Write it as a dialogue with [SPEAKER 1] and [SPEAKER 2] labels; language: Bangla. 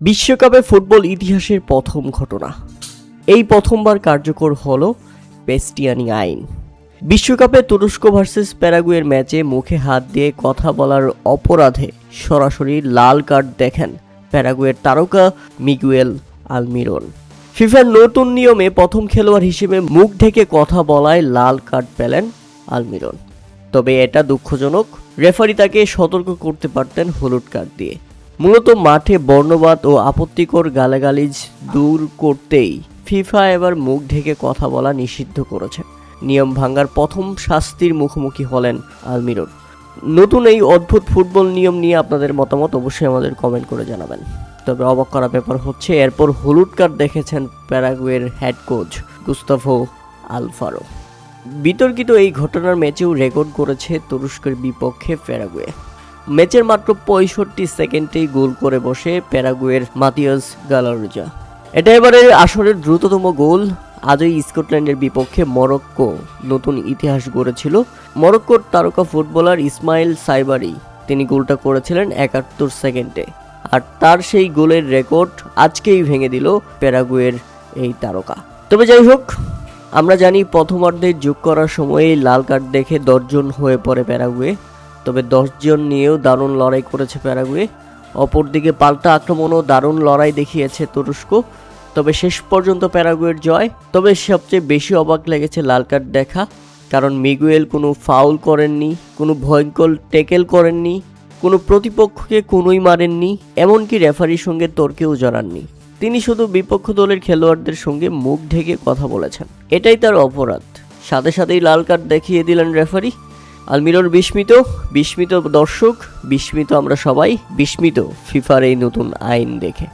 [SPEAKER 1] বিশ্বকাপে ফুটবল ইতিহাসের প্রথম ঘটনা। এই প্রথমবার কার্যকর হলো পেস্টিয়ানি আইন। বিশ্বকাপে তুরস্ক ভার্সেস প্যারাগুয়ের ম্যাচে মুখে হাত দিয়ে কথা বলার অপরাধে সরাসরি লাল কার্ড দেখেন প্যারাগুয়ের তারকা মিগুয়েল আলমিরন। ফিফার নতুন নিয়মে প্রথম খেলোয়াড় হিসেবে মুখ ঢেকে কথা বলায় লাল কার্ড পেলেন আলমিরন। তবে এটা দুঃখজনক, রেফারি তাকে সতর্ক করতে পারতেন হলুদ কার্ড দিয়ে। মূলত মাঠে বর্ণবাদ ও আপত্তিকর গালাগালিজ দূর করতেই ফিফা এবার মুখ ঢেকে কথা বলা নিষিদ্ধ করেছে। নিয়ম ভাঙার প্রথম শাস্তির মুখোমুখি হলেন আলমিরন। নতুন এই অদ্ভুত ফুটবল নিয়ম নিয়ে আপনাদের মতামত অবশ্যই আমাদের কমেন্ট করে জানাবেন। তবে অবাক করা ব্যাপার হচ্ছে এরপর হলুদ কার্ড দেখেছেন প্যারাগুয়ের হেড কোচ গুস্তাভো আলফারো। বিতর্কিত এই ঘটনার ম্যাচেও রেকর্ড করেছে তুরস্কের বিপক্ষে প্যারাগুয়ে। ম্যাচের মাত্র 65 সেকেন্ডেই গোল করে বসে প্যারাগুয়ের মাতিয়াস গালারজা। এটা এবারের আসরের দ্রুততম গোল। আজই স্কটল্যান্ডের বিপক্ষে মরক্কো নতুন ইতিহাস গড়েছিল। মরক্কোর তারকা ফুটবলার ইসমাইল সাইবারি তিনি গোলটা করেছিলেন 71 সেকেন্ডে, আর তার সেই গোলের রেকর্ড আজকেই ভেঙে দিল প্যারাগুয়ের এই তারকা। তবে যাই হোক, আমরা জানি প্রথমার্ধে যোগ করার সময়ে লাল কার্ড দেখে 10 জন হয়ে পড়ে প্যারাগুয়ে। তবে 10 জন নিয়েও দারুণ লড়াই করেছে প্যারাগুয়ে। অপরদিকে পাল্টা আক্রমণও দারুণ লড়াই দেখিয়েছে তুরস্ক। তবে শেষ পর্যন্ত প্যারাগুয়ের জয়। তবে সবচেয়ে বেশি অবাক লেগেছে লাল কার্ড দেখা, কারণ মিগুয়েল কোনো ফাউল করেননি, কোনো ভয়ঙ্কর ট্যাকেল করেননি, কোনো প্রতিপক্ষকে কোনোই মারেননি, এমনকি রেফারির সঙ্গে তর্কেও জড়াননি। তিনি শুধু বিপক্ষ দলের খেলোয়াড়দের সঙ্গে মুখ ঢেকে কথা বলেছেন। এটাই তার অপরাধ। সাথে সাথেই লাল কার্ড দেখিয়ে দিলেন রেফারি। আলমিরন বিস্মিত দর্শক, বিস্মিত আমরা সবাই, বিস্মিত ফিফার এই নতুন আইন দেখে।